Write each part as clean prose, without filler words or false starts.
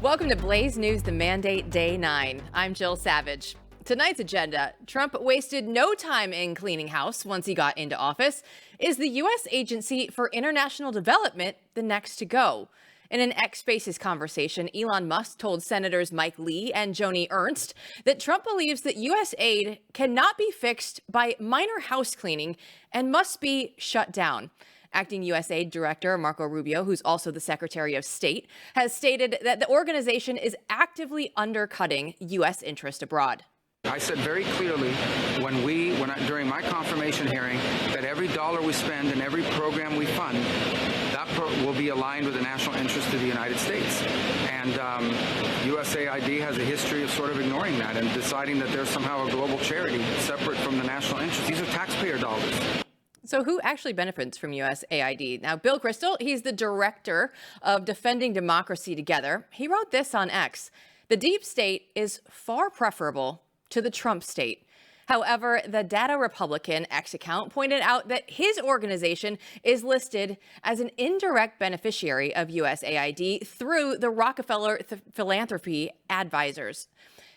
Welcome to Blaze News, the Mandate Day 9. I'm Jill Savage. Tonight's agenda: Trump wasted no time in cleaning house once he got into office. Is the U.S. Agency for International Development the next to go? In an X Spaces conversation, Elon Musk told Senators Mike Lee and Joni Ernst that Trump believes that U.S. aid cannot be fixed by minor house cleaning and must be shut down. Acting USAID Director Marco Rubio, who's also the Secretary of State, has stated that the organization is actively undercutting U.S. interest abroad. I said very clearly during my confirmation hearing that every dollar we spend and every program we fund, that will be aligned with the national interest of the United States. And USAID has a history of sort of ignoring that and deciding that there's somehow a global charity separate from the national interest. These are taxpayer dollars. So who actually benefits from USAID? Now, Bill Kristol, he's the director of Defending Democracy Together. He wrote this on X: "The deep state is far preferable to the Trump state." However, the Data Republican X account pointed out that his organization is listed as an indirect beneficiary of USAID through the Rockefeller Philanthropy Advisors.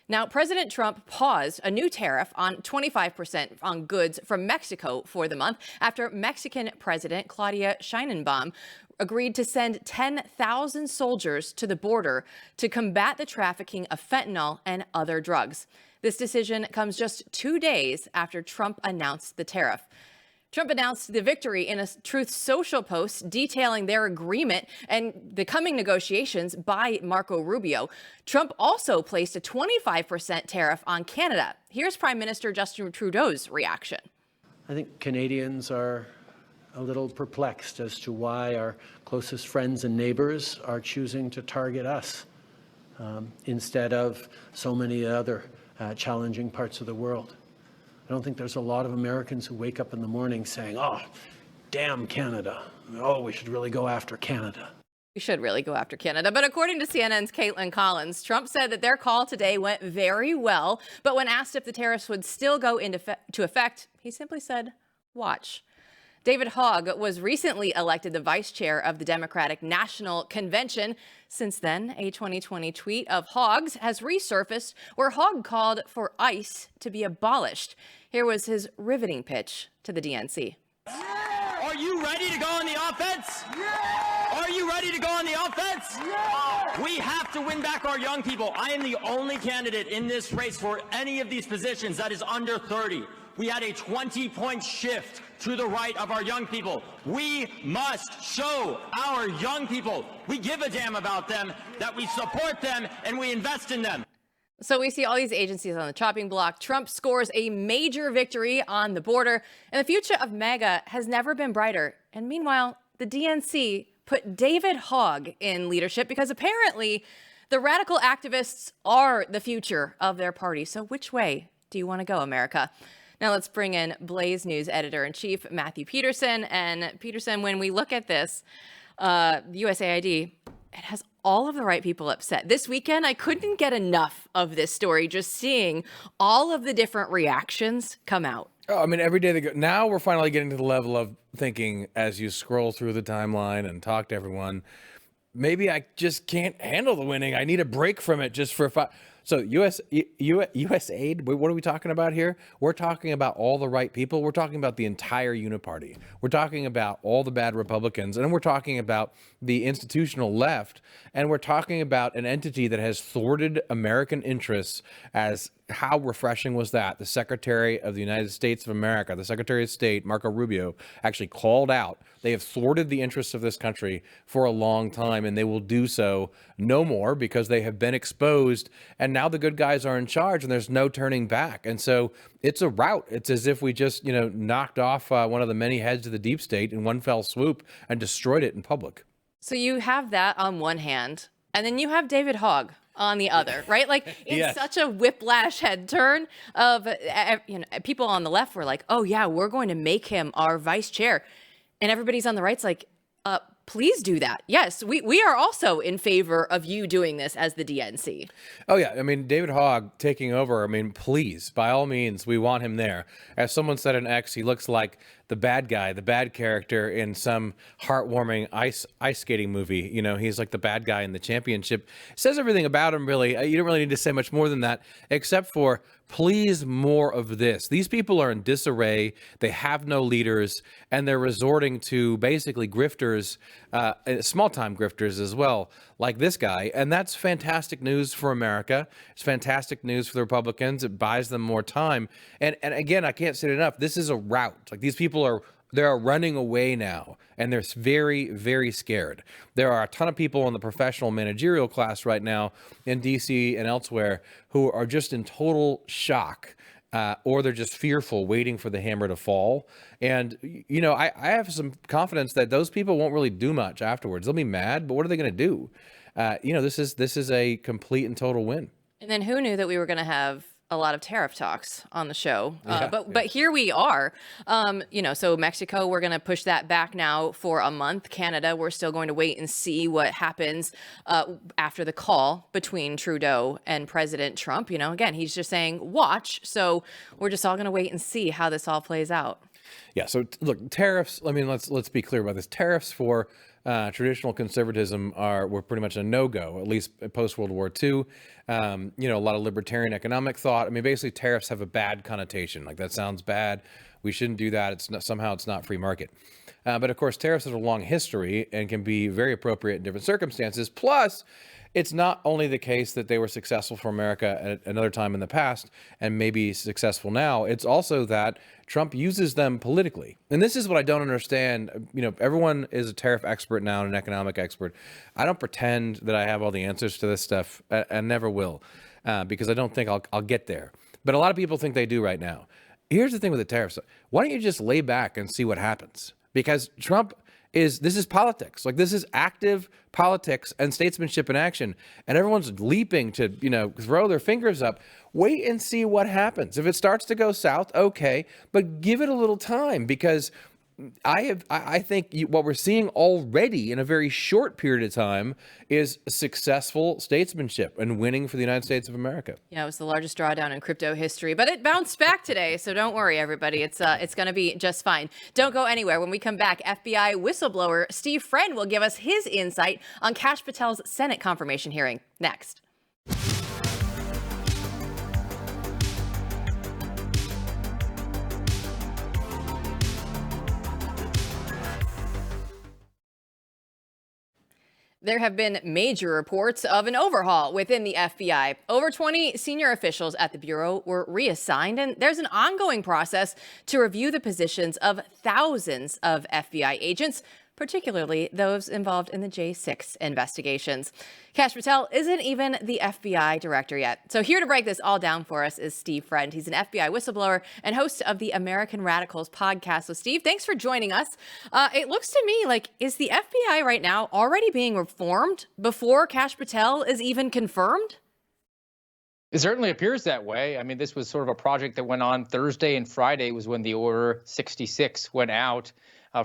Now, President Trump paused a new tariff on 25% on goods from Mexico for the month after Mexican President Claudia Sheinbaum agreed to send 10,000 soldiers to the border to combat the trafficking of fentanyl and other drugs. This decision comes just 2 days after Trump announced the tariff. Trump announced the victory in a Truth Social post detailing their agreement and the coming negotiations by Marco Rubio. Trump also placed a 25% tariff on Canada. Here's Prime Minister Justin Trudeau's reaction. I think Canadians are a little perplexed as to why our closest friends and neighbors are choosing to target us instead of so many other challenging parts of the world. I don't think there's a lot of Americans who wake up in the morning saying, "Oh, damn Canada. Oh, we should really go after Canada." We should really go after Canada. But according to CNN's Caitlin Collins, Trump said that their call today went very well. But when asked if the tariffs would still go into effect, he simply said, "Watch." David Hogg was recently elected the vice chair of the Democratic National Convention. Since then, a 2020 tweet of Hogg's has resurfaced where Hogg called for ICE to be abolished. Here was his riveting pitch to the DNC. Are you ready to go on the offense? Yeah! Are you ready to go on the offense? Yeah! We have to win back our young people. I am the only candidate in this race for any of these positions that is under 30. We had a 20-point shift to the right of our young people. We must show our young people we give a damn about them, that we support them, and we invest in them. So we see all these agencies on the chopping block. Trump scores a major victory on the border, and the future of MAGA has never been brighter. And meanwhile, the DNC put David Hogg in leadership because apparently the radical activists are the future of their party. So which way do you want to go, America? Now let's bring in Blaze News Editor-in-Chief Matthew Peterson. And Peterson, when we look at this, USAID, it has all of the right people upset. This weekend, I couldn't get enough of this story, just seeing all of the different reactions come out. Oh, I mean, every day they go. Now we're finally getting to the level of thinking as you scroll through the timeline and talk to everyone, maybe I just can't handle the winning. I need a break from it just for 5. So USAID, what are we talking about here? We're talking about all the right people. We're talking about the entire uniparty. We're talking about all the bad Republicans, and we're talking about the institutional left, and we're talking about an entity that has thwarted American interests. As how refreshing was that? The Secretary of the United States of America, the Secretary of State, Marco Rubio, actually called out. They have thwarted the interests of this country for a long time, and they will do so no more because they have been exposed, and now the good guys are in charge, and there's no turning back. And so it's a rout. It's as if we just, knocked off one of the many heads of the deep state in one fell swoop and destroyed it in public. So you have that on one hand, and then you have David Hogg on the other, right? Like it's Yes. such a whiplash head turn of, people on the left were like, "Oh yeah, we're going to make him our vice chair," and everybody's on the right's like, please do that. Yes, we are also in favor of you doing this as the DNC. Oh, yeah. I mean, David Hogg taking over. I mean, please, by all means, we want him there. As someone said in X, he looks like the bad guy, the bad character in some heartwarming ice skating movie. You know, he's like the bad guy in the championship. It says everything about him, really. You don't really need to say much more than that, except for please more of this. These people are in disarray. They have no leaders, and they're resorting to basically grifters, small-time grifters as well, like this guy. And that's fantastic news for America. It's fantastic news for the Republicans. It buys them more time. And again, I can't say it enough. This is a rout. Like, these people they're running away now, and they're very, very scared. There are a ton of people in the professional managerial class right now in DC and elsewhere who are just in total shock, or they're just fearful, waiting for the hammer to fall. And, you know, I have some confidence that those people won't really do much afterwards. They'll be mad, but what are they going to do? You know, this is a complete and total win. And then who knew that we were going to have a lot of tariff talks on the show. But here we are. You know, so Mexico, we're going to push that back now for a month. Canada, we're still going to wait and see what happens after the call between Trudeau and President Trump. You know, again, he's just saying, watch. So we're just all going to wait and see how this all plays out. Yeah. So look, tariffs. I mean, let's be clear about this. Tariffs for traditional conservatism were pretty much a no-go, at least post World War II. You know, a lot of libertarian economic thought. I mean, basically, tariffs have a bad connotation. Like, that sounds bad. We shouldn't do that. Somehow it's not free market. But of course, tariffs have a long history and can be very appropriate in different circumstances. Plus, it's not only the case that they were successful for America at another time in the past and maybe successful now. It's also that Trump uses them politically. And this is what I don't understand. You know, everyone is a tariff expert now and an economic expert. I don't pretend that I have all the answers to this stuff, and never will, because I don't think I'll get there. But a lot of people think they do right now. Here's the thing with the tariffs. Why don't you just lay back and see what happens? Because this is politics. Like, this is active politics and statesmanship in action. And everyone's leaping to, you know, throw their fingers up. Wait and see what happens. If it starts to go south, okay, but give it a little time, because I think what we're seeing already in a very short period of time is successful statesmanship and winning for the United States of America. Yeah, it was the largest drawdown in crypto history, but it bounced back today. So don't worry, everybody. It's going to be just fine. Don't go anywhere. When we come back, FBI whistleblower Steve Friend will give us his insight on Kash Patel's Senate confirmation hearing. Next. There have been major reports of an overhaul within the FBI. Over 20 senior officials at the Bureau were reassigned, and there's an ongoing process to review the positions of thousands of FBI agents, particularly those involved in the J6 investigations. Kash Patel isn't even the FBI director yet. So here to break this all down for us is Steve Friend. He's an FBI whistleblower and host of the American Radicals podcast. So Steve, thanks for joining us. It looks to me like, is the FBI right now already being reformed before Kash Patel is even confirmed? It certainly appears that way. I mean, this was sort of a project that went on Thursday, and Friday was when the Order 66 went out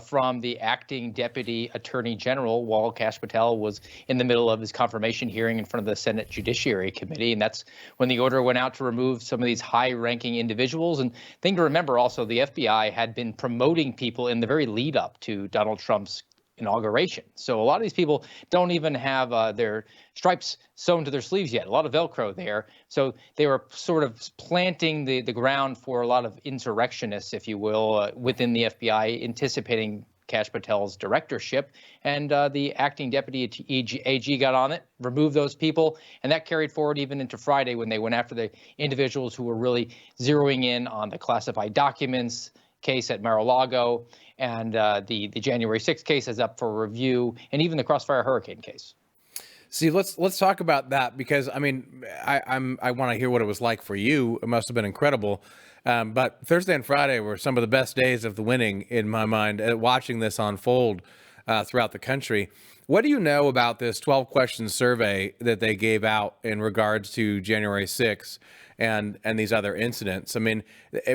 from the acting deputy attorney general while Kash Patel was in the middle of his confirmation hearing in front of the Senate Judiciary Committee. And that's when the order went out to remove some of these high-ranking individuals. And thing to remember also, the FBI had been promoting people in the very lead up to Donald Trump's inauguration. So a lot of these people don't even have their stripes sewn to their sleeves yet, a lot of Velcro there. So they were sort of planting the ground for a lot of insurrectionists, if you will, within the FBI, anticipating Kash Patel's directorship. And the acting deputy AG got on it, removed those people, and that carried forward even into Friday when they went after the individuals who were really zeroing in on the classified documents case at Mar-a-Lago, and the January 6th case is up for review, and even the Crossfire Hurricane case. See, let's talk about that, because I mean, I want to hear what it was like for you. It must have been incredible. But Thursday and Friday were some of the best days of the winning in my mind, watching this unfold throughout the country. What do you know about this 12-question survey that they gave out in regards to January 6th and these other incidents? I mean,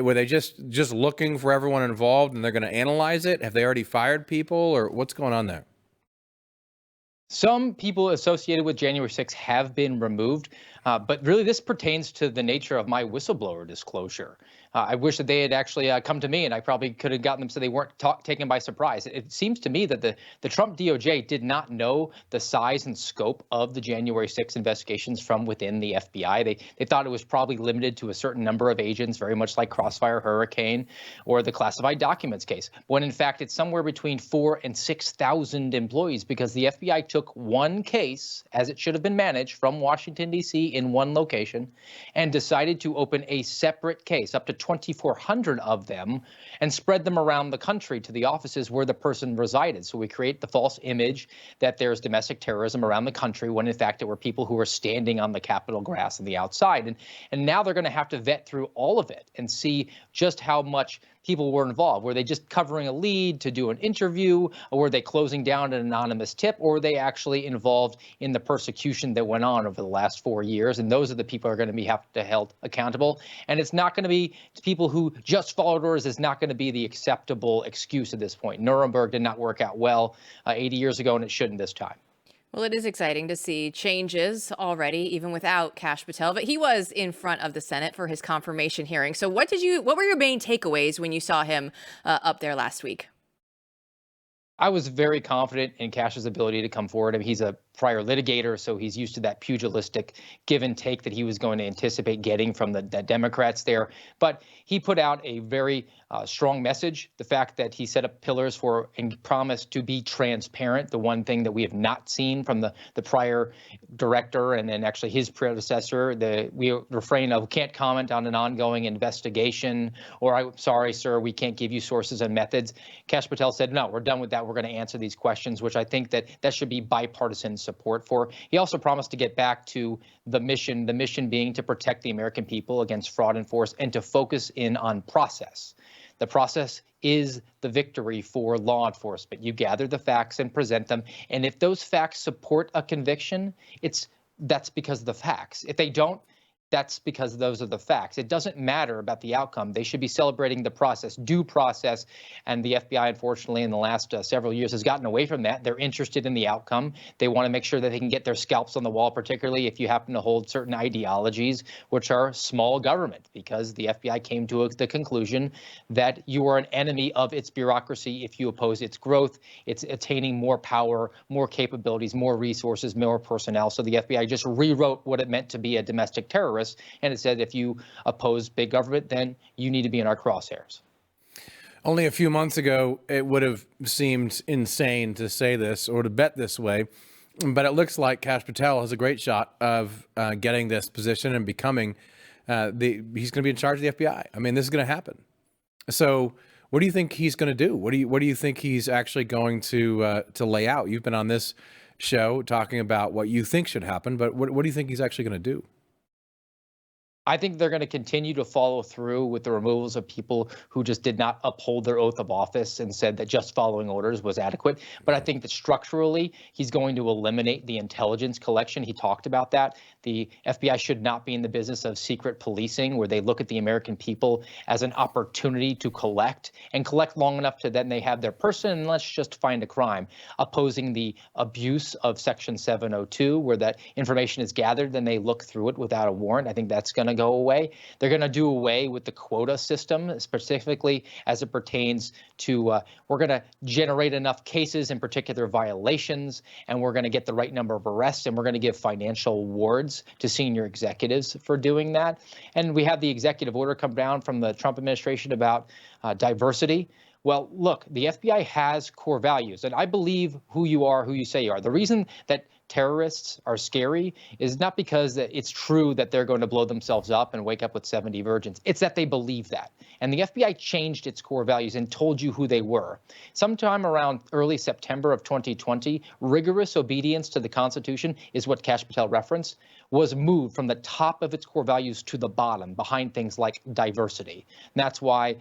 were they just looking for everyone involved and they're going to analyze it? Have they already fired people, or what's going on there? Some people associated with January 6th have been removed, but really this pertains to the nature of my whistleblower disclosure. I wish that they had actually come to me, and I probably could have gotten them so they weren't taken by surprise. It seems to me that the Trump DOJ did not know the size and scope of the January 6th investigations from within the FBI. They thought it was probably limited to a certain number of agents, very much like Crossfire Hurricane or the classified documents case, when in fact it's somewhere between 4,000 and 6,000 employees, because the FBI took one case, as it should have been managed, from Washington, D.C. in one location, and decided to open a separate case, up to 2,400 of them, and spread them around the country to the offices where the person resided. So we create the false image that there's domestic terrorism around the country, when in fact it were people who were standing on the Capitol grass on the outside. And now they're going to have to vet through all of it and see just how much people were involved. Were they just covering a lead to do an interview, or were they closing down an anonymous tip, or were they actually involved in the persecution that went on over the last 4 years? And those are the people who are going to have to held accountable. And it's not going to be people who just followed orders. Is not going to be the acceptable excuse at this point. Nuremberg did not work out well 80 years ago, and it shouldn't this time. Well, it is exciting to see changes already, even without Kash Patel, but he was in front of the Senate for his confirmation hearing. So what were your main takeaways when you saw him up there last week? I was very confident in Kash's ability to come forward. I mean, he's a prior litigator, so he's used to that pugilistic give and take that he was going to anticipate getting from the Democrats there. But he put out a very strong message. The fact that he set up pillars for and promised to be transparent, the one thing that we have not seen from the prior director and then actually his predecessor, we refrain of can't comment on an ongoing investigation, or I'm sorry, sir, we can't give you sources and methods. Kash Patel said, no, we're done with that. We're going to answer these questions, which I think that should be bipartisan support for. He also promised to get back to the mission being to protect the American people against fraud and force, and to focus in on process. The process is the victory for law enforcement. You gather the facts and present them. And if those facts support a conviction, that's because of the facts. If they don't, that's because those are the facts. It doesn't matter about the outcome. They should be celebrating the process, due process. And the FBI, unfortunately, in the last several years has gotten away from that. They're interested in the outcome. They want to make sure that they can get their scalps on the wall, particularly if you happen to hold certain ideologies, which are small government, because the FBI came to the conclusion that you are an enemy of its bureaucracy if you oppose its growth. It's attaining more power, more capabilities, more resources, more personnel. So the FBI just rewrote what it meant to be a domestic terrorist. And it said, if you oppose big government, then you need to be in our crosshairs. Only a few months ago, it would have seemed insane to say this or to bet this way. But it looks like Kash Patel has a great shot of getting this position and becoming he's going to be in charge of the FBI. I mean, this is going to happen. So what do you think he's going to do? What do you think he's actually going to lay out? You've been on this show talking about what you think should happen, but what do you think he's actually going to do? I think they're going to continue to follow through with the removals of people who just did not uphold their oath of office and said that just following orders was adequate. But I think that structurally, he's going to eliminate the intelligence collection. He talked about that. The FBI should not be in the business of secret policing, where they look at the American people as an opportunity to collect long enough to then they have their person and let's just find a crime. Opposing the abuse of Section 702, where that information is gathered, then they look through it without a warrant. I think that's going to go away. They're going to do away with the quota system, specifically as it pertains to we're going to generate enough cases, in particular violations, and we're going to get the right number of arrests, and we're going to give financial awards to senior executives for doing that. And we have the executive order come down from the Trump administration about diversity. Well, look, the FBI has core values, and I believe who you are, who you say you are. The reason that terrorists are scary is not because it's true that they're going to blow themselves up and wake up with 70 virgins. It's that they believe that. And the FBI changed its core values and told you who they were. Sometime around early September of 2020, rigorous obedience to the Constitution is what Kash Patel referenced, was moved from the top of its core values to the bottom behind things like diversity. And that's why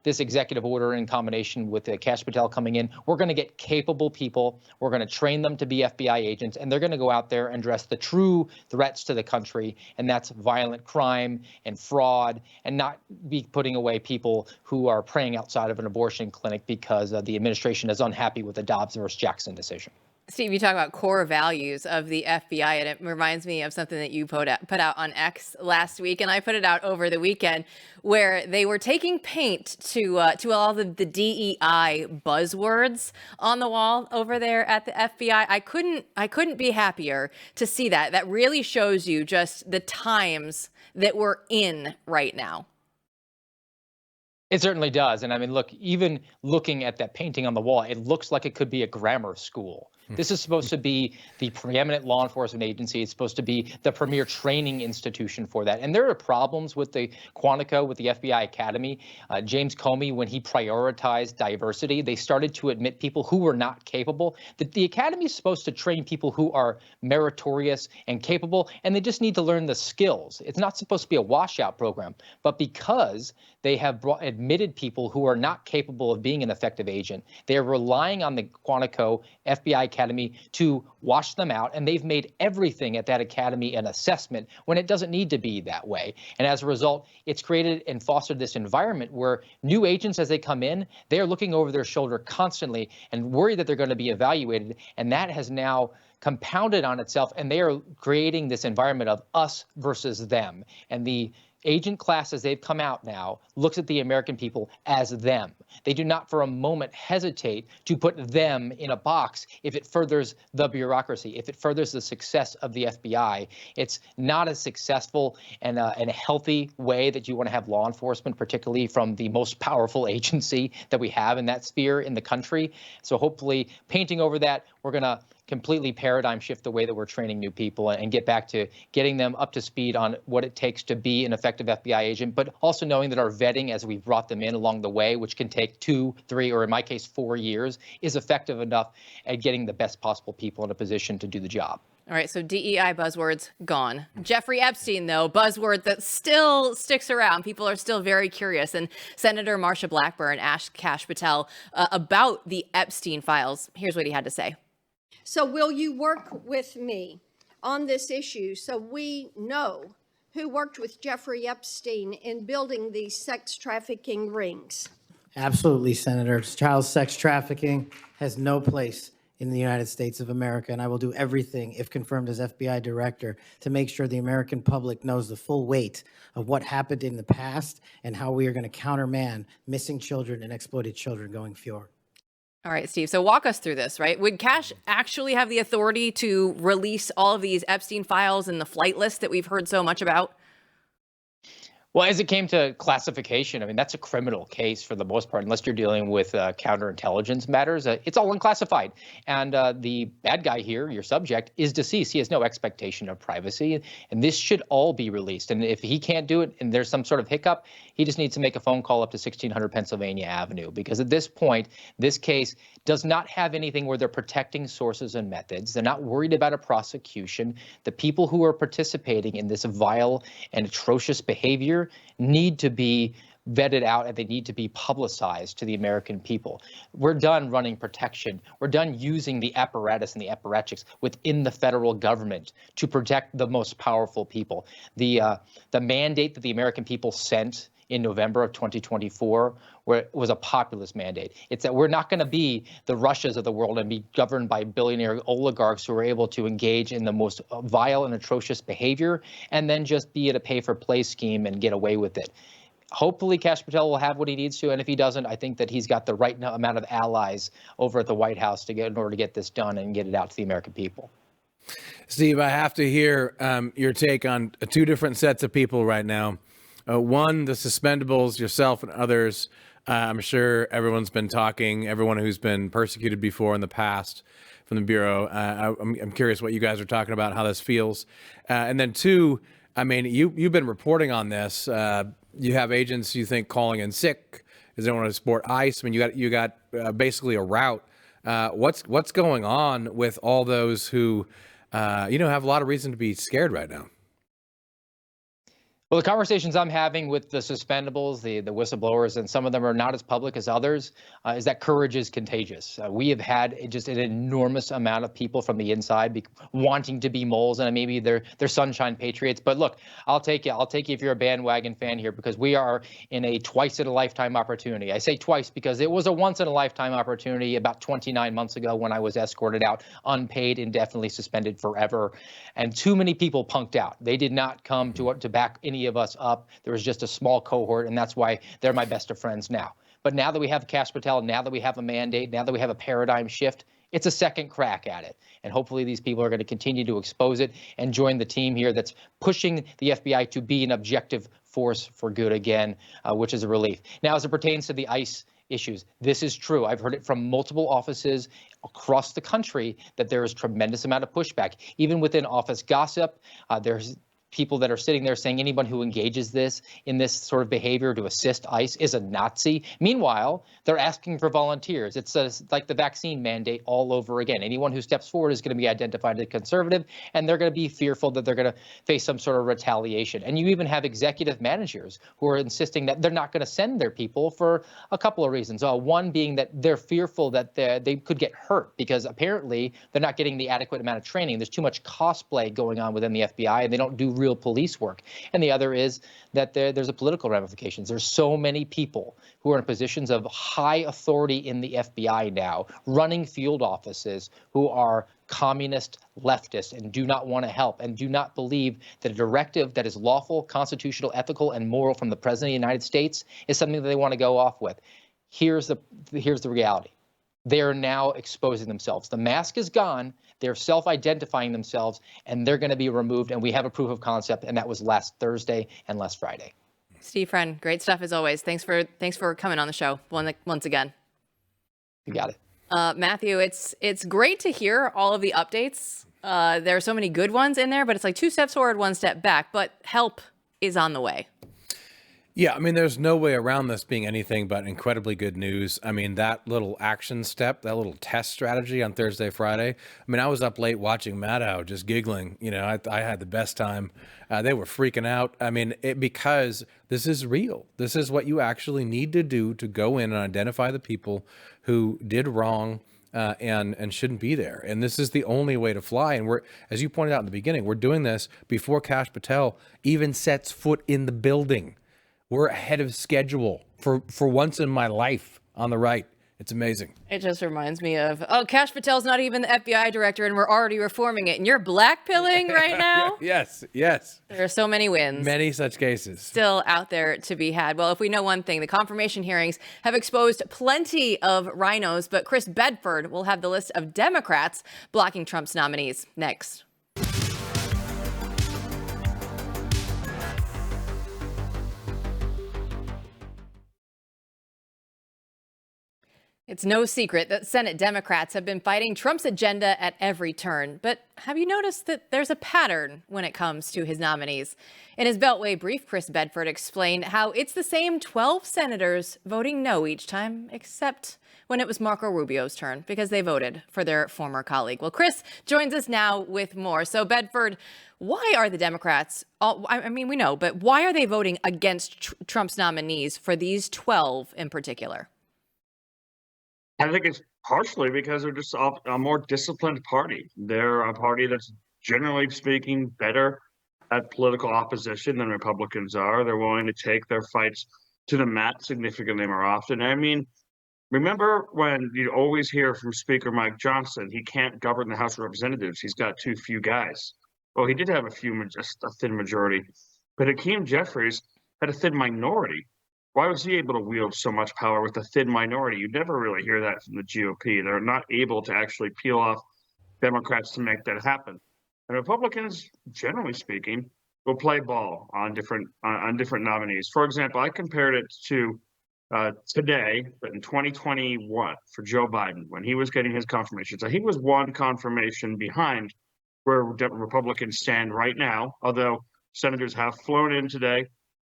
this executive order, in combination with Kash Patel coming in, we're going to get capable people. We're going to train them to be FBI agents, and they're going to go out there and address the true threats to the country, and that's violent crime and fraud, and not be putting away people who are praying outside of an abortion clinic because the administration is unhappy with the Dobbs versus Jackson decision. Steve, you talk about core values of the FBI, and it reminds me of something that you put out on X last week, and I put it out over the weekend, where they were taking paint to all the DEI buzzwords on the wall over there at the FBI. I couldn't be happier to see that. That really shows you just the times that we're in right now. It certainly does. And I mean, look, even looking at that painting on the wall, it looks like it could be a grammar school. This is supposed to be the preeminent law enforcement agency. It's supposed to be the premier training institution for that. And there are problems with the Quantico, with the FBI Academy. James Comey, when he prioritized diversity, they started to admit people who were not capable. The Academy is supposed to train people who are meritorious and capable, and they just need to learn the skills. It's not supposed to be a washout program. But because they have admitted people who are not capable of being an effective agent, they are relying on the Quantico FBI Academy to wash them out, and they've made everything at that academy an assessment when it doesn't need to be that way. And as a result, it's created and fostered this environment where new agents, as they come in, they are looking over their shoulder constantly and worried that they're going to be evaluated, and that has now compounded on itself, and they are creating this environment of us versus them. And the agent class, as they've come out now, looks at the American people as them. They do not for a moment hesitate to put them in a box if it furthers the bureaucracy, if it furthers the success of the FBI. It's not a successful and a healthy way that you want to have law enforcement, particularly from the most powerful agency that we have in that sphere in the country. So hopefully painting over that, we're going to completely paradigm shift the way that we're training new people and get back to getting them up to speed on what it takes to be an effective FBI agent, but also knowing that our vetting as we've brought them in along the way, which can take 2, 3, or in my case, 4 years, is effective enough at getting the best possible people in a position to do the job. All right, so DEI buzzwords gone. Jeffrey Epstein, though, buzzword that still sticks around. People are still very curious. And Senator Marsha Blackburn asked Kash Patel about the Epstein files. Here's what he had to say. So will you work with me on this issue so we know who worked with Jeffrey Epstein in building these sex trafficking rings? Absolutely, Senator. Child sex trafficking has no place in the United States of America, and I will do everything, if confirmed as FBI director, to make sure the American public knows the full weight of what happened in the past and how we are going to countermand missing children and exploited children going forward. All right, Steve. So walk us through this, right? Would Kash actually have the authority to release all of these Epstein files and the flight list that we've heard so much about? Well, as it came to classification, I mean, that's a criminal case for the most part, unless you're dealing with counterintelligence matters. It's all unclassified. And the bad guy here, your subject, is deceased. He has no expectation of privacy. And this should all be released. And if he can't do it and there's some sort of hiccup, he just needs to make a phone call up to 1600 Pennsylvania Avenue. Because at this point, this case does not have anything where they're protecting sources and methods. They're not worried about a prosecution. The people who are participating in this vile and atrocious behavior need to be vetted out, and they need to be publicized to the American people. We're done running protection. We're done using the apparatus and the apparatchiks within the federal government to protect the most powerful people. The mandate that the American people sent in November of 2024 was a populist mandate. It's that we're not going to be the Russias of the world and be governed by billionaire oligarchs who are able to engage in the most vile and atrocious behavior and then just be at a pay-for-play scheme and get away with it. Hopefully, Kash Patel will have what he needs to, and if he doesn't, I think that he's got the right amount of allies over at the White House in order to get this done and get it out to the American people. Steve, I have to hear your take on 2 different sets of people right now. One, the suspendables, yourself and others. I'm sure everyone's been talking, everyone who's been persecuted before in the past from the Bureau. I'm curious what you guys are talking about, how this feels. And then 2, I mean, you've been reporting on this. You have agents you think calling in sick because they don't want to support ICE. I mean, you got basically a rout. What's going on with all those who have a lot of reason to be scared right now? Well, the conversations I'm having with the suspendables, the whistleblowers, and some of them are not as public as others, is that courage is contagious. We have had just an enormous amount of people from the inside wanting to be moles, and maybe they're sunshine patriots. But look, I'll take you. I'll take you if you're a bandwagon fan here, because we are in a twice-in-a-lifetime opportunity. I say twice because it was a once-in-a-lifetime opportunity about 29 months ago when I was escorted out, unpaid, indefinitely suspended forever, and too many people punked out. They did not come to back any of us up. There was just a small cohort, and that's why they're my best of friends now. But now that we have Kash Patel, now that we have a mandate, now that we have a paradigm shift, it's a second crack at it. And hopefully these people are going to continue to expose it and join the team here that's pushing the FBI to be an objective force for good again, which is a relief. Now, as it pertains to the ICE issues, this is true. I've heard it from multiple offices across the country that there is tremendous amount of pushback. Even within office gossip, there's people that are sitting there saying anyone who engages in this sort of behavior to assist ICE is a Nazi. Meanwhile, they're asking for volunteers. It's like the vaccine mandate all over again. Anyone who steps forward is going to be identified as conservative, and they're going to be fearful that they're going to face some sort of retaliation. And you even have executive managers who are insisting that they're not going to send their people for a couple of reasons. One being that they're fearful that they could get hurt because apparently they're not getting the adequate amount of training. There's too much cosplay going on within the FBI, and they don't do real police work. And the other is that there's a political ramifications. There's so many people who are in positions of high authority in the FBI now, running field offices, who are communist leftists and do not want to help and do not believe that a directive that is lawful, constitutional, ethical, and moral from the President of the United States is something that they want to go off with. Here's the reality. They are now exposing themselves. The mask is gone. They're self-identifying themselves, and they're going to be removed. And we have a proof of concept, and that was last Thursday and last Friday. Steve Friend, great stuff as always. Thanks for coming on the show once again. You got it. Matthew, it's great to hear all of the updates. There are so many good ones in there, but it's like 2 steps forward, 1 step back. But help is on the way. Yeah, I mean, there's no way around this being anything but incredibly good news. I mean, that little action step, that little test strategy on Thursday, Friday. I mean, I was up late watching Maddow, just giggling. You know, I had the best time. They were freaking out. I mean, because this is real. This is what you actually need to do to go in and identify the people who did wrong and shouldn't be there. And this is the only way to fly. And we're, as you pointed out in the beginning, we're doing this before Kash Patel even sets foot in the building. We're ahead of schedule for once in my life on the right. It's amazing. It just reminds me of, Kash Patel's not even the FBI director and we're already reforming it. And you're blackpilling right now? Yes. There are so many wins. Many such cases. Still out there to be had. Well, if we know one thing, the confirmation hearings have exposed plenty of rhinos, but Chris Bedford will have the list of Democrats blocking Trump's nominees next. It's no secret that Senate Democrats have been fighting Trump's agenda at every turn. But have you noticed that there's a pattern when it comes to his nominees? In his Beltway brief, Chris Bedford explained how it's the same 12 senators voting no each time, except when it was Marco Rubio's turn, because they voted for their former colleague. Well, Chris joins us now with more. So, Bedford, why are the Democrats, I mean, we know, but why are they voting against Trump's nominees for these 12 in particular? I think it's partially because they're just a more disciplined party. They're a party that's, generally speaking, better at political opposition than Republicans are. They're willing to take their fights to the mat significantly more often. I mean, remember when you always hear from Speaker Mike Johnson, he can't govern the House of Representatives. He's got too few guys. Well, he did have just a thin majority. But Hakeem Jeffries had a thin minority. Why was he able to wield so much power with a thin minority? You never really hear that from the GOP. They're not able to actually peel off Democrats to make that happen. And Republicans, generally speaking, will play ball on different nominees. For example, I compared it to today, but in 2021 for Joe Biden, when he was getting his confirmation. So he was one confirmation behind where Republicans stand right now, although senators have flown in today.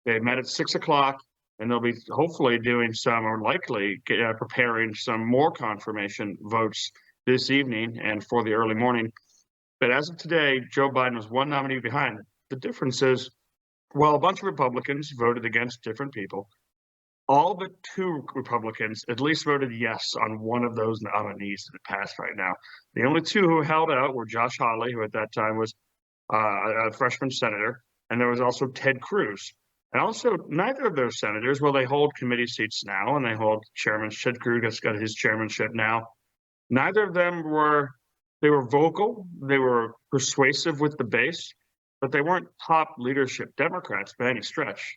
They met at 6 o'clock. And they'll be hopefully doing some, or likely preparing some more confirmation votes this evening and for the early morning. But as of today, Joe Biden was one nominee behind. The difference is Well, a bunch of Republicans voted against different people. All but 2 Republicans at least voted yes on one of those nominees that passed right now. The only 2 who held out were Josh Hawley, who at that time was a freshman senator, and there was also Ted Cruz. And also, neither of those senators, well, they hold committee seats now, and they hold chairmanship. Ted Cruz has got his chairmanship now. Neither of them they were vocal, they were persuasive with the base, but they weren't top leadership Democrats by any stretch.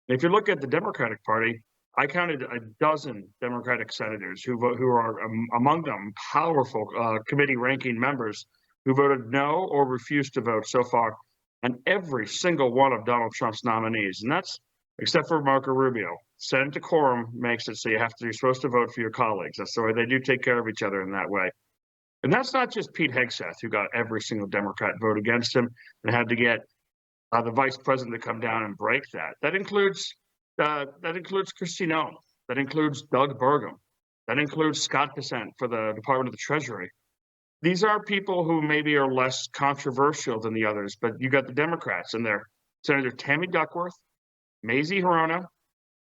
If you look at the Democratic Party, I counted a dozen Democratic senators who are among them powerful committee ranking members who voted no or refused to vote so far on every single one of Donald Trump's nominees, and that's except for Marco Rubio. Senate decorum makes it so you're supposed to vote for your colleagues. That's the way they do take care of each other in that way. And that's not just Pete Hegseth, who got every single Democrat vote against him and had to get the vice president to come down and break that. That includes Kristi Noem. That includes Doug Burgum. That includes Scott Bessent for the Department of the Treasury. These are people who maybe are less controversial than the others, but you got the Democrats in there. Senator Tammy Duckworth, Mazie Hirono,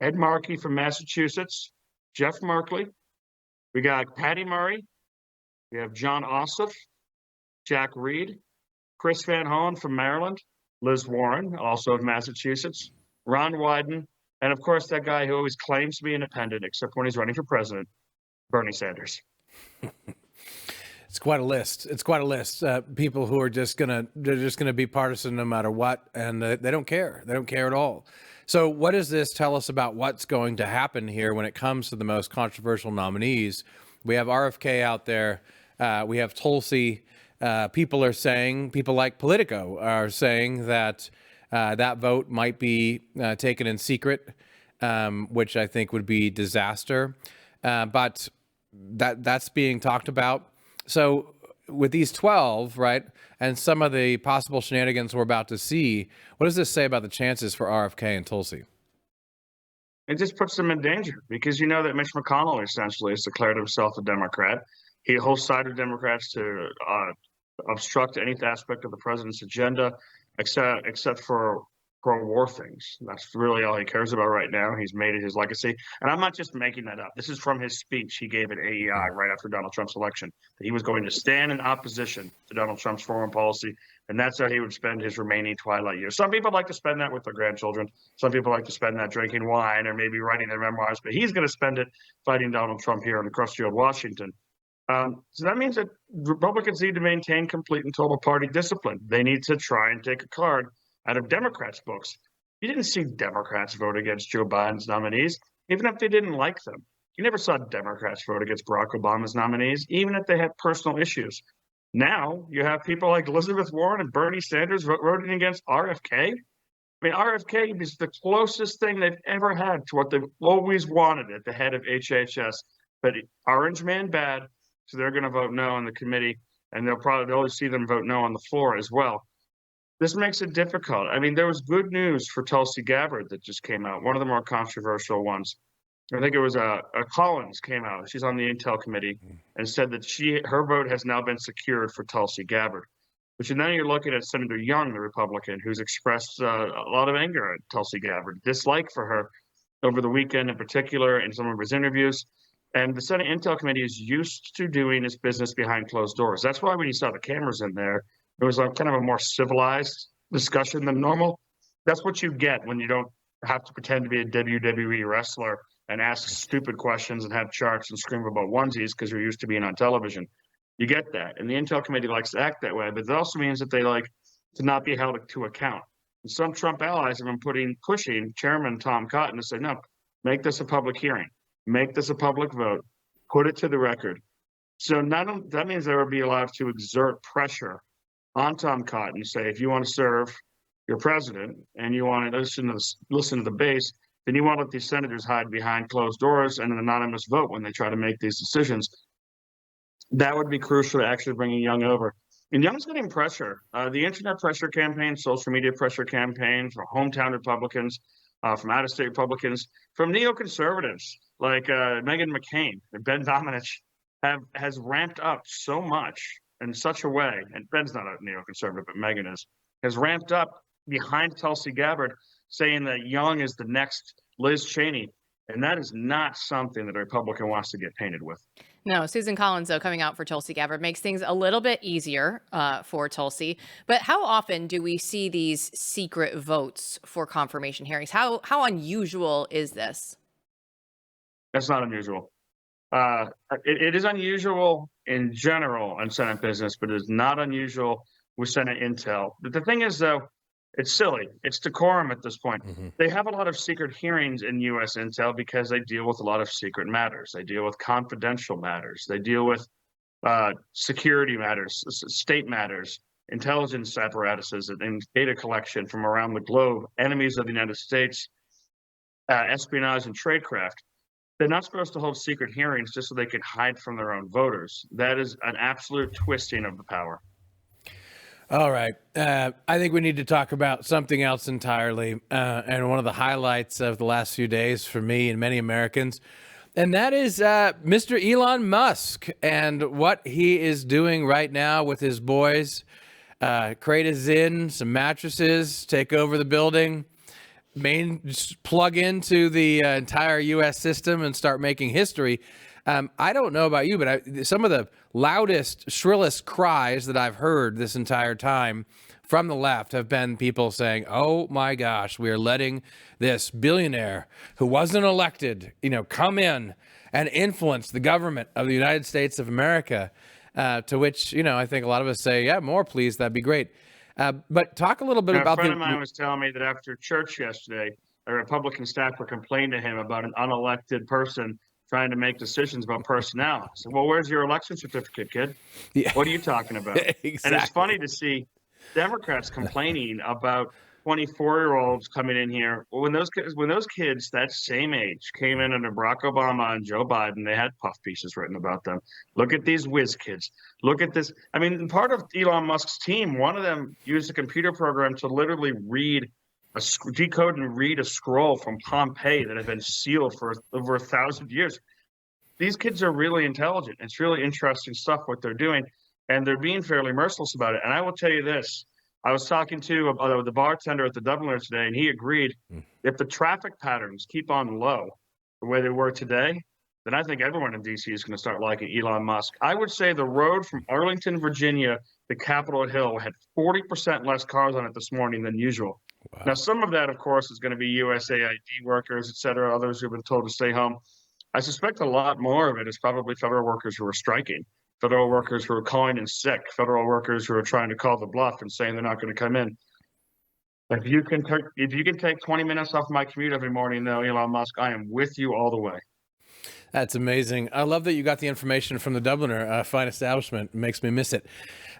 Ed Markey from Massachusetts, Jeff Merkley. We got Patty Murray. We have John Ossoff, Jack Reed, Chris Van Hollen from Maryland, Liz Warren, also of Massachusetts, Ron Wyden, and of course that guy who always claims to be independent, except when he's running for president, Bernie Sanders. It's quite a list. It's quite a list. People who are they're just gonna be partisan no matter what, and they don't care. They don't care at all. So what does this tell us about what's going to happen here when it comes to the most controversial nominees? We have RFK out there. We have Tulsi. People like Politico are saying that that vote might be taken in secret, which I think would be disaster. But that's being talked about. So with these 12, right, and some of the possible shenanigans we're about to see, what does this say about the chances for RFK and Tulsi? It just puts them in danger because you know that Mitch McConnell essentially has declared himself a Democrat. He holds side of Democrats to obstruct any aspect of the president's agenda, except for pro-war things. That's really all he cares about right now. He's made it his legacy. And I'm not just making that up. This is from his speech he gave at AEI right after Donald Trump's election, that he was going to stand in opposition to Donald Trump's foreign policy, and that's how he would spend his remaining twilight years. Some people like to spend that with their grandchildren. Some people like to spend that drinking wine or maybe writing their memoirs, but he's going to spend it fighting Donald Trump here in crusty old Washington. So that means that Republicans need to maintain complete and total party discipline. They need to try and take a card out of Democrats' books. You didn't see Democrats vote against Joe Biden's nominees, even if they didn't like them. You never saw Democrats vote against Barack Obama's nominees, even if they had personal issues. Now you have people like Elizabeth Warren and Bernie Sanders voting against RFK. I mean, RFK is the closest thing they've ever had to what they've always wanted at the head of HHS. But Orange Man bad, so they're going to vote no on the committee, and they'll see them vote no on the floor as well. This makes it difficult. I mean, there was good news for Tulsi Gabbard that just came out, one of the more controversial ones. I think it was Collins came out. She's on the Intel committee and said that her vote has now been secured for Tulsi Gabbard. But now you're looking at Senator Young, the Republican, who's expressed a lot of anger at Tulsi Gabbard, dislike for her over the weekend in particular in some of his interviews. And the Senate Intel Committee is used to doing its business behind closed doors. That's why when you saw the cameras in there, it was like kind of a more civilized discussion than normal. That's what you get when you don't have to pretend to be a WWE wrestler and ask stupid questions and have charts and scream about onesies because you're used to being on television. You get that. And the Intel Committee likes to act that way, but it also means that they like to not be held to account. And some Trump allies have been pushing Chairman Tom Cotton to say, no, make this a public hearing. Make this a public vote. Put it to the record. So that means they will be allowed to exert pressure on Tom Cotton to say, if you want to serve your president and you want to listen to the base, then you want to let these senators hide behind closed doors and an anonymous vote when they try to make these decisions. That would be crucial to actually bringing Young over. And Young's getting pressure. The internet pressure campaign, social media pressure campaign from hometown Republicans, from out-of-state Republicans, from neoconservatives like Meghan McCain and Ben Domenech has ramped up so much in such a way, and Ben's not a neoconservative, but Meghan has ramped up behind Tulsi Gabbard, saying that Young is the next Liz Cheney. And that is not something that a Republican wants to get painted with. No, Susan Collins, though, coming out for Tulsi Gabbard makes things a little bit easier for Tulsi. But how often do we see these secret votes for confirmation hearings? How unusual is this? That's not unusual. It is unusual in general in Senate business, but it is not unusual with Senate intel. But the thing is, though, it's silly. It's decorum at this point. They have a lot of secret hearings in U.S. intel because they deal with a lot of secret matters. They deal with confidential matters. They deal with security matters, state matters, intelligence apparatuses, and data collection from around the globe, enemies of the United States, espionage and tradecraft. They're not supposed to hold secret hearings just so they can hide from their own voters. That is an absolute twisting of the power. All right. I think we need to talk about something else entirely. And one of the highlights of the last few days for me and many Americans, and that is Mr. Elon Musk and what he is doing right now with his boys. Create a Zinn, some mattresses, take over the building, just plug into the entire U.S. system and start making history. I don't know about you, but some of the loudest, shrillest cries that I've heard this entire time from the left have been people saying, oh my gosh, we are letting this billionaire who wasn't elected, come in and influence the government of the United States of America, to which, I think a lot of us say, yeah, more please, that'd be great. But talk a little bit about a friend of mine was telling me that after church yesterday, a Republican staffer complained to him about an unelected person trying to make decisions about personnel. I said, well, where's your election certificate, kid? Yeah. What are you talking about? Exactly. And it's funny to see Democrats complaining about 24-year-olds coming in here. Well, when those kids that same age came in under Barack Obama and Joe Biden, they had puff pieces written about them. Look at these whiz kids. Look at this. I mean, part of Elon Musk's team, one of them used a computer program to literally decode and read a scroll from Pompeii that had been sealed for over 1,000 years. These kids are really intelligent. It's really interesting stuff what they're doing, and they're being fairly merciless about it. And I will tell you this. I was talking to the bartender at the Dubliner today, and he agreed if the traffic patterns keep on low the way they were today, then I think everyone in D.C. is going to start liking Elon Musk. I would say the road from Arlington, Virginia to Capitol Hill had 40% less cars on it this morning than usual. Wow. Now, some of that, of course, is going to be USAID workers, et cetera, others who have been told to stay home. I suspect a lot more of it is probably federal workers who are striking, federal workers who are calling in sick, federal workers who are trying to call the bluff and saying they're not going to come in. If you can take 20 minutes off my commute every morning, though, Elon Musk, I am with you all the way. That's amazing. I love that you got the information from the Dubliner, fine establishment. It makes me miss it.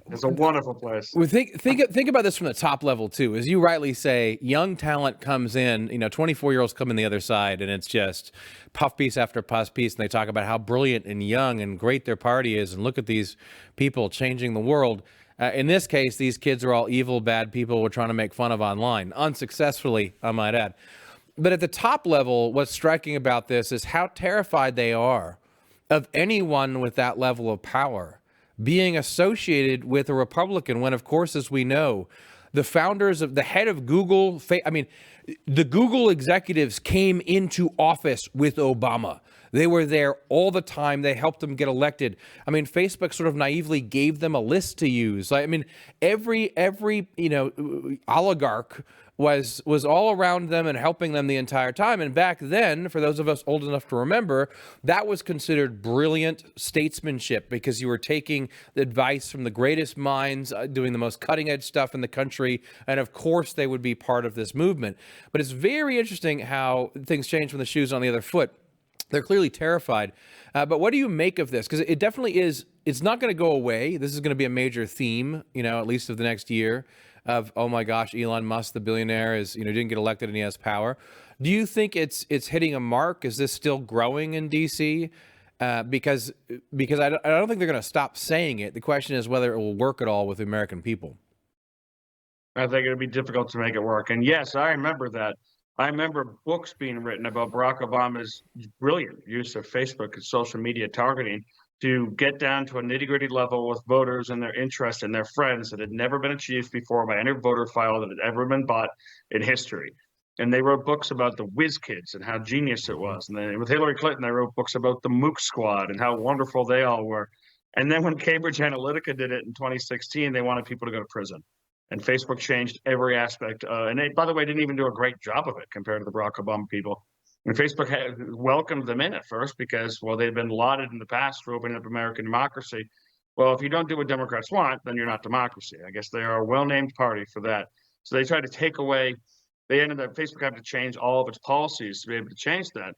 It's a wonderful place. We think about this from the top level too. As you rightly say, young talent comes in, 24-year-olds come in the other side, and it's just puff piece after puff piece, and they talk about how brilliant and young and great their party is, and look at these people changing the world. In this case, these kids are all evil, bad people we're trying to make fun of online, unsuccessfully, I might add. But at the top level, what's striking about this is how terrified they are of anyone with that level of power being associated with a Republican when, of course, as we know, the head of Google, the Google executives came into office with Obama. They were there all the time. They helped them get elected. Facebook sort of naively gave them a list to use. Every oligarch was all around them and helping them the entire time. And back then, for those of us old enough to remember, that was considered brilliant statesmanship because you were taking the advice from the greatest minds, doing the most cutting edge stuff in the country. And of course, they would be part of this movement. But it's very interesting how things change when the shoe's on the other foot. They're clearly terrified. But what do you make of this? Because it definitely is, it's not going to go away. This is going to be a major theme, at least of the next year of, oh my gosh, Elon Musk, the billionaire, didn't get elected and he has power. Do you think it's hitting a mark? Is this still growing in D.C.? Because I don't think they're going to stop saying it. The question is whether it will work at all with the American people. I think it'll be difficult to make it work. And yes, I remember that. I remember books being written about Barack Obama's brilliant use of Facebook and social media targeting to get down to a nitty-gritty level with voters and their interest and their friends that had never been achieved before by any voter file that had ever been bought in history. And they wrote books about the whiz kids and how genius it was. And then with Hillary Clinton, they wrote books about the Mook Squad and how wonderful they all were. And then when Cambridge Analytica did it in 2016, they wanted people to go to prison. And Facebook changed every aspect. And they, by the way, didn't even do a great job of it compared to the Barack Obama people. And Facebook welcomed them in at first because, well, they'd been lauded in the past for opening up American democracy. Well, if you don't do what Democrats want, then you're not democracy. I guess they are a well-named party for that. So they tried to take away, they ended up, Facebook having to change all of its policies to be able to change that.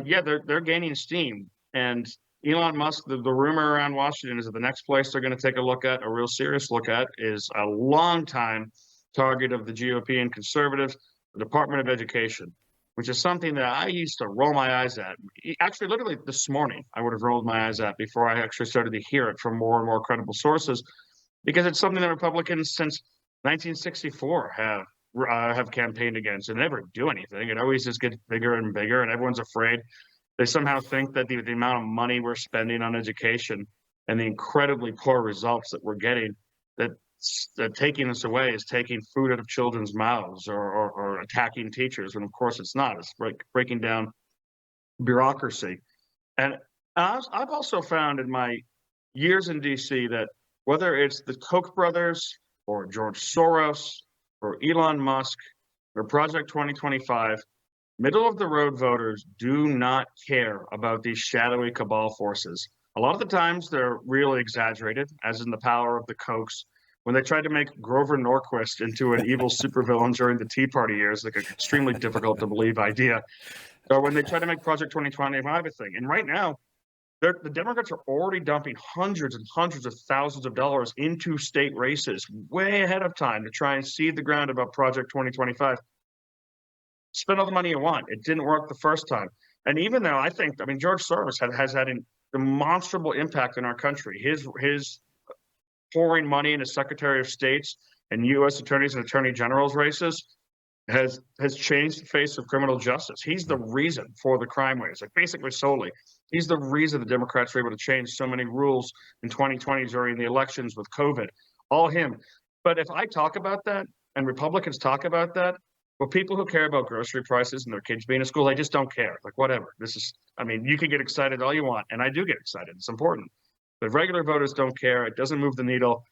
Yeah, they're gaining steam. And Elon Musk, the rumor around Washington is that the next place they're going to take a look at, a real serious look at, is a longtime target of the GOP and conservatives, the Department of Education, which is something that I used to roll my eyes at. Actually, literally this morning, I would have rolled my eyes at before I actually started to hear it from more and more credible sources, because it's something that Republicans since 1964 have campaigned against and never do anything. It always just gets bigger and bigger, and everyone's afraid. They somehow think that the amount of money we're spending on education and the incredibly poor results that we're getting, that taking this away is taking food out of children's mouths or attacking teachers, when of course it's not. It's breaking down bureaucracy. And I've also found in my years in DC that whether it's the Koch brothers or George Soros or Elon Musk or Project 2025, middle of the road voters do not care about these shadowy cabal forces. A lot of the times they're really exaggerated, as in the power of the Kochs. When they tried to make Grover Norquist into an evil supervillain during the Tea Party years, like an extremely difficult to believe idea, or when they tried to make Project 2025 a thing. And right now, the Democrats are already dumping hundreds and hundreds of thousands of dollars into state races way ahead of time to try and seed the ground about Project 2025. Spend all the money you want. It didn't work the first time. And even though George Soros has had a demonstrable impact in our country. His pouring money into Secretary of States and U.S. attorneys and attorney generals races has changed the face of criminal justice. He's the reason for the crime waves, like basically solely. He's the reason the Democrats were able to change so many rules in 2020 during the elections with COVID. All him. But if I talk about that and Republicans talk about that, well, people who care about grocery prices and their kids being in school, they just don't care. Like, whatever. You can get excited all you want, and I do get excited. It's important. But regular voters don't care. It doesn't move the needle.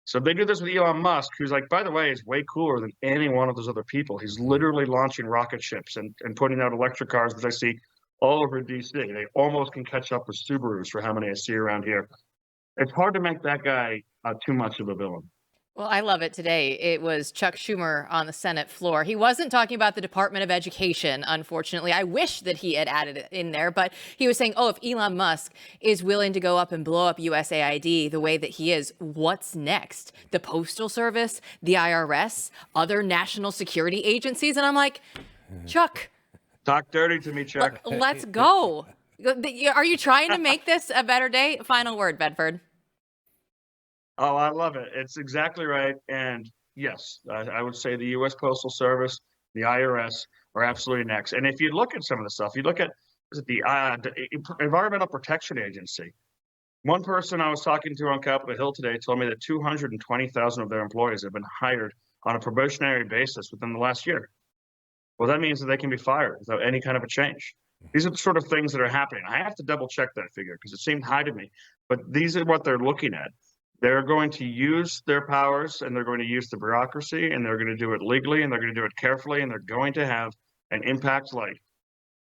So if they do this with Elon Musk, who's like, by the way, is way cooler than any one of those other people. He's literally launching rocket ships and putting out electric cars, which I see all over DC. They almost can catch up with Subarus for how many I see around here. It's hard to make that guy too much of a villain. Well, I love it today. It was Chuck Schumer on the Senate floor. He wasn't talking about the Department of Education, unfortunately. I wish that he had added it in there, but he was saying, if Elon Musk is willing to go up and blow up USAID the way that he is, what's next? The Postal Service, the IRS, other national security agencies? And I'm like, Chuck. Talk dirty to me, Chuck. Let's go. Are you trying to make this a better day? Final word, Bedford. Oh, I love it. It's exactly right. And yes, I would say the U.S. Postal Service, the IRS are absolutely next. And if you look at some of the stuff, you look at the Environmental Protection Agency. One person I was talking to on Capitol Hill today told me that 220,000 of their employees have been hired on a probationary basis within the last year. Well, that means that they can be fired without any kind of a change. These are the sort of things that are happening. I have to double check that figure because it seemed high to me, but these are what they're looking at. They're going to use their powers and they're going to use the bureaucracy and they're going to do it legally and they're going to do it carefully and they're going to have an impact like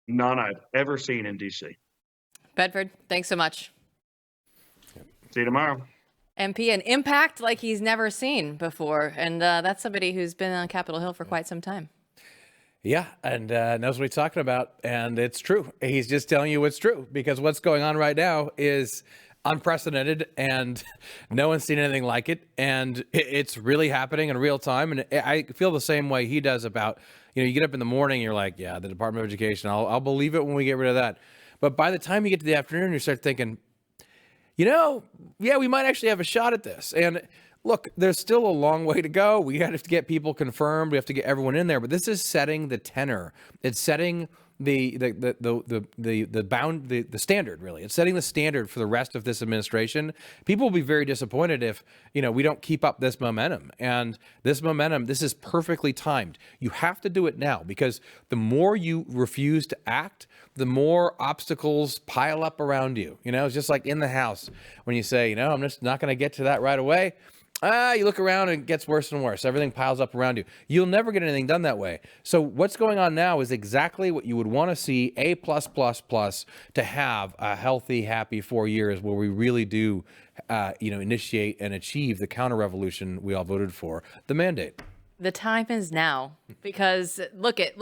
none I've ever seen in DC. Bedford, thanks so much. See you tomorrow. MP, an impact like he's never seen before. And that's somebody who's been on Capitol Hill for quite some time. Yeah, and knows what he's talking about. And it's true. He's just telling you what's true because what's going on right now is unprecedented and no one's seen anything like it. And it's really happening in real time. And I feel the same way he does about, you get up in the morning, you're like, yeah, the Department of Education, I'll believe it when we get rid of that. But by the time you get to the afternoon, you start thinking, yeah, we might actually have a shot at this. And look, there's still a long way to go. We have to get people confirmed. We have to get everyone in there. But this is setting the tenor. It's setting the standard, really. It's setting the standard for the rest of this administration. People will be very disappointed if, we don't keep up this momentum. And this momentum, this is perfectly timed. You have to do it now, because the more you refuse to act, the more obstacles pile up around you. It's just like in the house when you say, I'm just not going to get to that right away. You look around and it gets worse and worse. Everything piles up around you. You'll never get anything done that way. So what's going on now is exactly what you would want to see A+++ to have a healthy, happy 4 years where we really do, initiate and achieve the counter-revolution we all voted for, the mandate. The time is now, because look at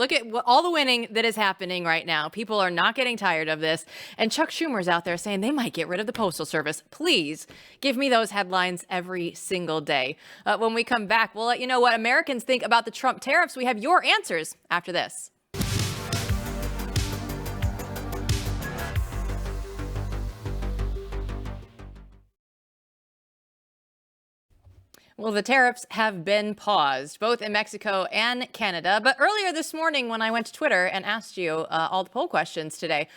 all the winning that is happening right now. People are not getting tired of this. And Chuck Schumer's out there saying they might get rid of the Postal Service. Please give me those headlines every single day. When we come back, we'll let you know what Americans think about the Trump tariffs. We have your answers after this. Well, the tariffs have been paused, both in Mexico and Canada. But earlier this morning, when I went to Twitter and asked you all the poll questions today,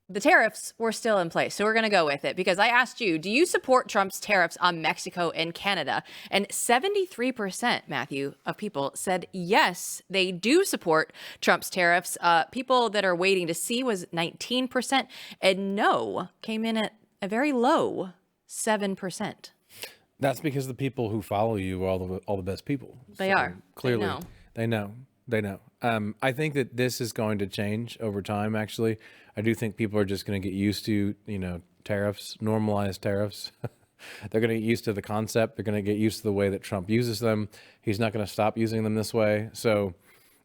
the tariffs were still in place. So we're going to go with it, because I asked you, do you support Trump's tariffs on Mexico and Canada? And 73%, Matthew, of people said yes, they do support Trump's tariffs. People that are waiting to see was 19%, and no came in at a very low 7%. That's because the people who follow you are all the best people. They are. Clearly, they know. I think that this is going to change over time, actually. I do think people are just going to get used to, tariffs, normalized tariffs. They're going to get used to the concept. They're going to get used to the way that Trump uses them. He's not going to stop using them this way. So,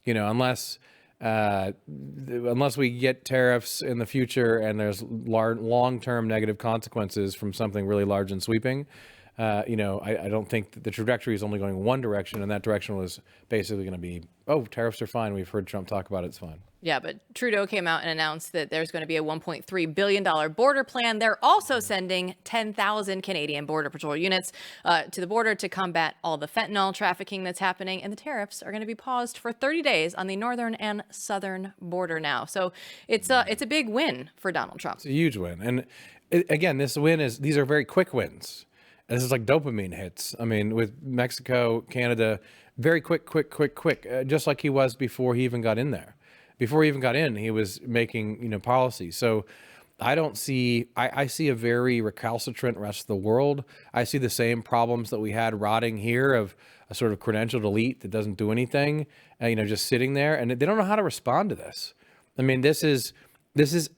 unless we get tariffs in the future and there's long-term negative consequences from something really large and sweeping, I don't think that the trajectory is only going one direction, and that direction was basically going to be, tariffs are fine. We've heard Trump talk about it. It's fine. Yeah, but Trudeau came out and announced that there's going to be a $1.3 billion border plan. They're also sending 10,000 Canadian Border Patrol units to the border to combat all the fentanyl trafficking that's happening. And the tariffs are going to be paused for 30 days on the northern and southern border now. So it's a big win for Donald Trump. It's a huge win. And again, these are very quick wins. This is like dopamine hits. I mean, with Mexico, Canada, very quick, just like he was before he even got in there. Before he even got in, he was making, policy. So I see a very recalcitrant rest of the world. I see the same problems that we had rotting here of a sort of credentialed elite that doesn't do anything, just sitting there. And they don't know how to respond to this. I mean, this is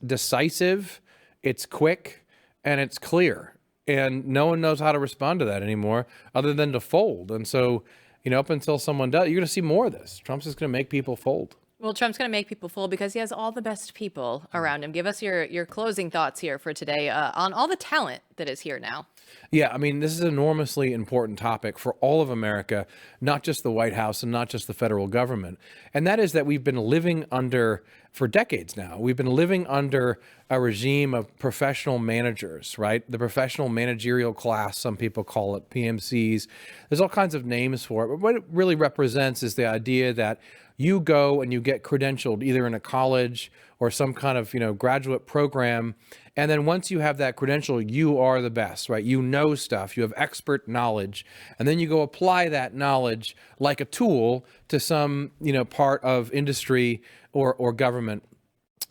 decisive, it's quick, and it's clear. And no one knows how to respond to that anymore other than to fold. And so, up until someone does, you're going to see more of this. Trump's just going to make people fold. Well, Trump's going to make people fold because he has all the best people around him. Give us your closing thoughts here for today on all the talent that is here now. Yeah, I mean, this is an enormously important topic for all of America, not just the White House and not just the federal government. And that is that we've been living under, for decades now, we've been living under a regime of professional managers, right? The professional managerial class, some people call it PMCs. There's all kinds of names for it. But what it really represents is the idea that you go and you get credentialed either in a college or some kind of, graduate program. And then once you have that credential, you are the best, right? You know stuff, you have expert knowledge, and then you go apply that knowledge like a tool to some, part of industry or government.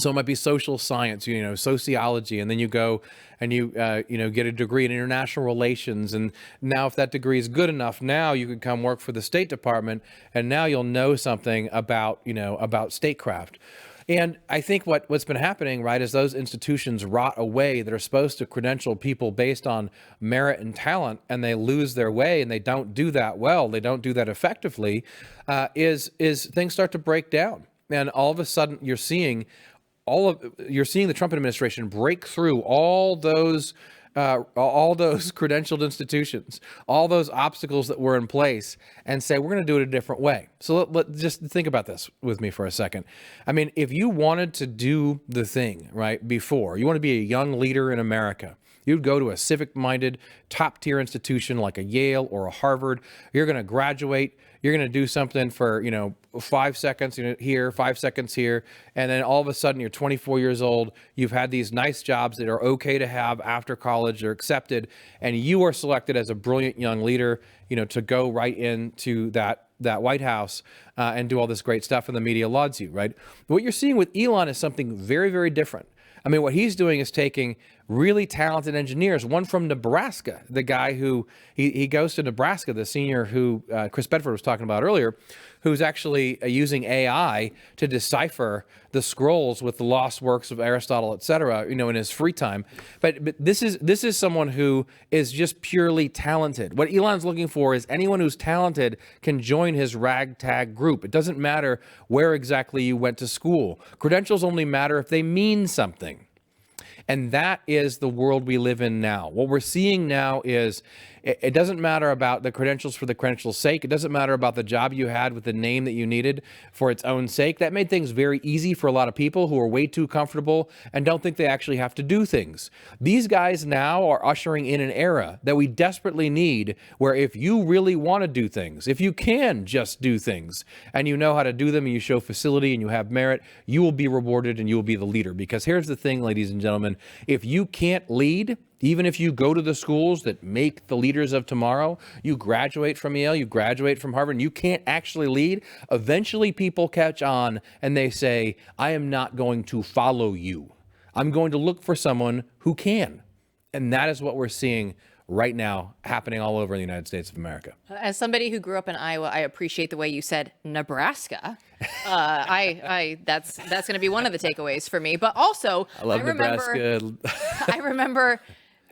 So it might be social science, sociology, and then you go and you get a degree in international relations. And now if that degree is good enough, now you can come work for the State Department, and now you'll know something about statecraft. And I think what's been happening, right, is those institutions rot away that are supposed to credential people based on merit and talent, and they lose their way, and they don't do that well, they don't do that effectively, is things start to break down. And all of a sudden you're seeing the Trump administration break through all those credentialed institutions, all those obstacles that were in place, and say, we're going to do it a different way. So let just think about this with me for a second. I mean, if you wanted to do the thing, right, before, you want to be a young leader in America, You'd go to a civic-minded, top-tier institution like a Yale or a Harvard. You're going to graduate. You're going to do something for, 5 seconds here, 5 seconds here, and then all of a sudden you're 24 years old. You've had these nice jobs that are okay to have after college. They're accepted, and you are selected as a brilliant young leader, to go right into that White House and do all this great stuff, and the media lauds you, right? What you're seeing with Elon is something very, very different. I mean, what he's doing is taking really talented engineers, one from Nebraska, the guy who, he goes to Nebraska, the senior who Chris Bedford was talking about earlier, who's actually using AI to decipher the scrolls with the lost works of Aristotle, et cetera, in his free time. But this is someone who is just purely talented. What Elon's looking for is anyone who's talented can join his ragtag group. It doesn't matter where exactly you went to school. Credentials only matter if they mean something. And that is the world we live in now. What we're seeing now is it doesn't matter about the credentials for the credential's sake. It doesn't matter about the job you had with the name that you needed for its own sake. That made things very easy for a lot of people who are way too comfortable and don't think they actually have to do things. These guys now are ushering in an era that we desperately need, where if you really want to do things, if you can just do things and you know how to do them and you show facility and you have merit, you will be rewarded and you will be the leader. Because here's the thing, ladies and gentlemen, if you can't lead, even if you go to the schools that make the leaders of tomorrow, you graduate from Yale, you graduate from Harvard, and you can't actually lead, eventually people catch on and they say, I am not going to follow you. I'm going to look for someone who can. And that is what we're seeing right now happening all over the United States of America. As somebody who grew up in Iowa, I appreciate the way you said Nebraska. That's going to be one of the takeaways for me. But also, I remember Nebraska. I remember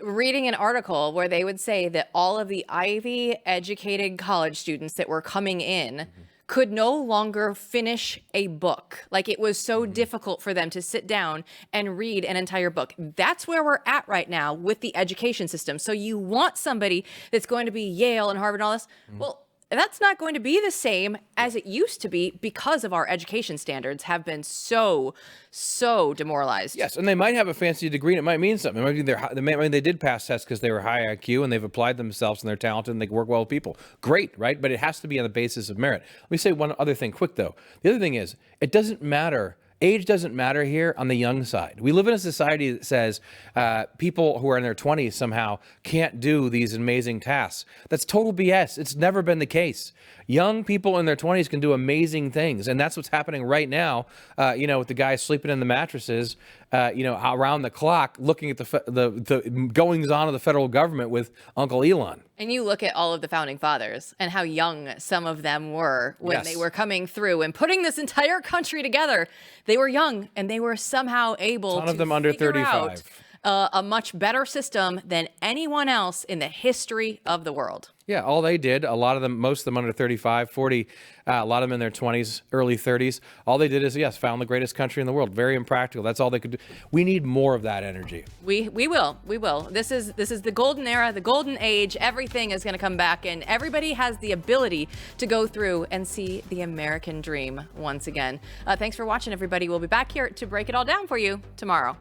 reading an article where they would say that all of the Ivy educated college students that were coming in could no longer finish a book. Like, it was so difficult for them to sit down and read an entire book. That's where we're at right now with the education system. So you want somebody that's going to be Yale and Harvard and all this. Well, that's not going to be the same as it used to be because of our education standards have been so demoralized. Yes, and they might have a fancy degree and it might mean something. It might mean they did pass tests because they were high IQ and they've applied themselves and they're talented and they can work well with people. Great, right? But it has to be on the basis of merit. Let me say one other thing quick, though. The other thing is, it doesn't matter. Age doesn't matter here on the young side. We live in a society that says people who are in their 20s somehow can't do these amazing tasks. That's total BS. It's never been the case. Young people in their 20s can do amazing things, and that's what's happening right now, with the guys sleeping in the mattresses, around the clock, looking at the goings-on of the federal government with Uncle Elon. And you look at all of the founding fathers and how young some of them were when they were coming through and putting this entire country together. They were young and they were somehow able to them under 35. Out a much better system than anyone else in the history of the world. Yeah, all they did, a lot of them, most of them under 35, 40, a lot of them in their 20s, early 30s, all they did is, found the greatest country in the world. Very impractical. That's all they could do. We need more of that energy. We will. This is the golden era, the golden age. Everything is going to come back, and everybody has the ability to go through and see the American dream once again. Thanks for watching, everybody. We'll be back here to break it all down for you tomorrow.